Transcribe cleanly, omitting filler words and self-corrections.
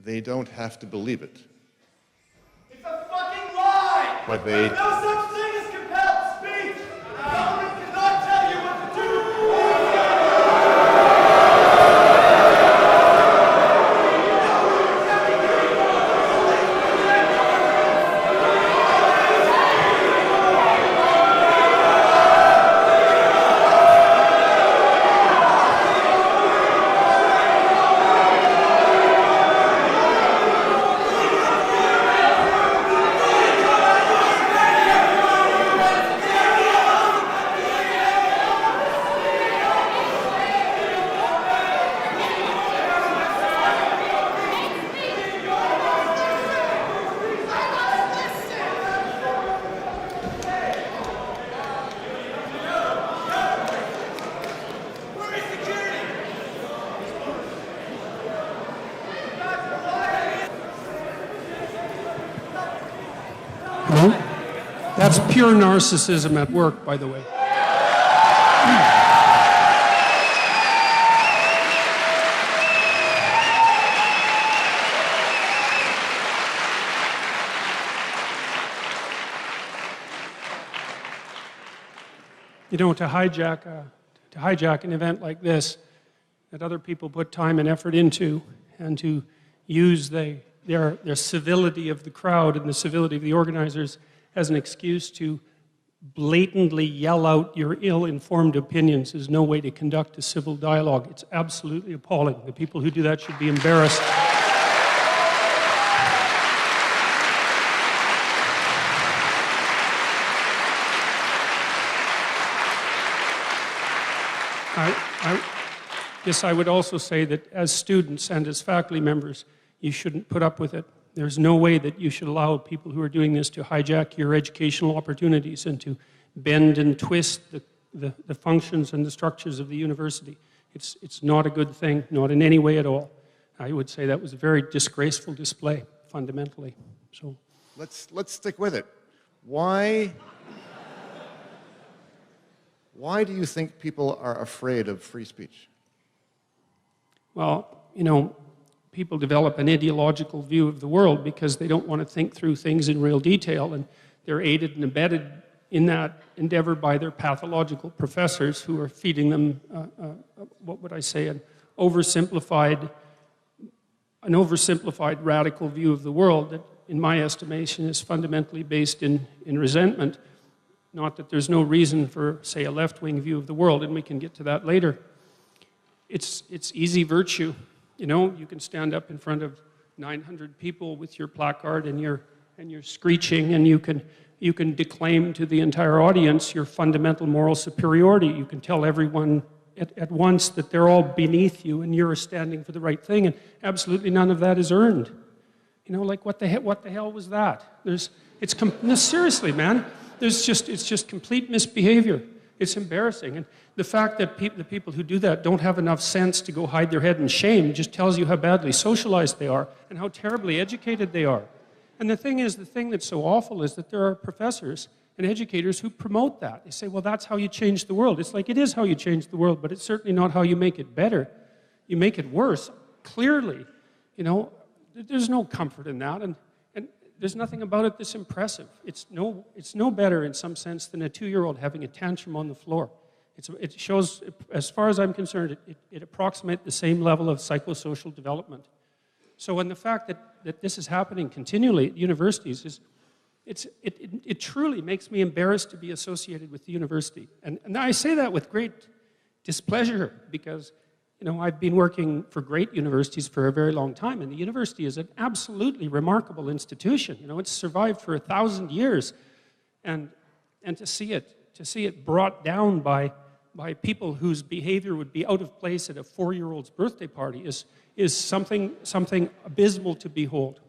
they don't have to believe it. It's a fucking lie! But they... There's no such thing as compelled speech! The government cannot tell you what to do! That's pure narcissism at work, by the way. You know, to hijack an event like this that other people put time and effort into, and to use their civility of the crowd and the civility of the organizers as an excuse to blatantly yell out your ill-informed opinions is no way to conduct a civil dialogue. It's absolutely appalling. The people who do that should be embarrassed. Yes, I would also say that as students and as faculty members, you shouldn't put up with it. There's no way that you should allow people who are doing this to hijack your educational opportunities and to bend and twist the functions and the structures of the university. It's not a good thing, not in any way at all. I would say that was a very disgraceful display, fundamentally. So Let's stick with it. Why do you think people are afraid of free speech? Well, you know, people develop an ideological view of the world because they don't want to think through things in real detail, and they're aided and abetted in that endeavor by their pathological professors who are feeding them, what would I say, an oversimplified radical view of the world that, in my estimation, is fundamentally based in resentment. Not that there's no reason for, say, a left-wing view of the world, and we can get to that later. It's easy virtue. You know, you can stand up in front of 900 people with your placard and you're screeching, and you can declaim to the entire audience your fundamental moral superiority. You can tell everyone at once that they're all beneath you and you're standing for the right thing, and absolutely none of that is earned. You know, like what the hell was that? No, seriously, man. It's just complete misbehavior. It's embarrassing. And the fact that the people who do that don't have enough sense to go hide their head in shame just tells you how badly socialized they are and how terribly educated they are. And the thing that's so awful is that there are professors and educators who promote that. They say, well, that's how you change the world. It's like, it is how you change the world, but it's certainly not how you make it better. You make it worse, clearly. You know, there's no comfort in that, and there's nothing about it that's impressive. It's no better in some sense than a 2-year-old having a tantrum on the floor. It shows, as far as I'm concerned, it approximates the same level of psychosocial development. So when the fact that this is happening continually at universities it truly makes me embarrassed to be associated with the university. And I say that with great displeasure because, you know, I've been working for great universities for a very long time, and the university is an absolutely remarkable institution. You know, it's survived for 1,000 years, and to see it brought down by people whose behavior would be out of place at a 4-year-old's birthday party is something abysmal to behold.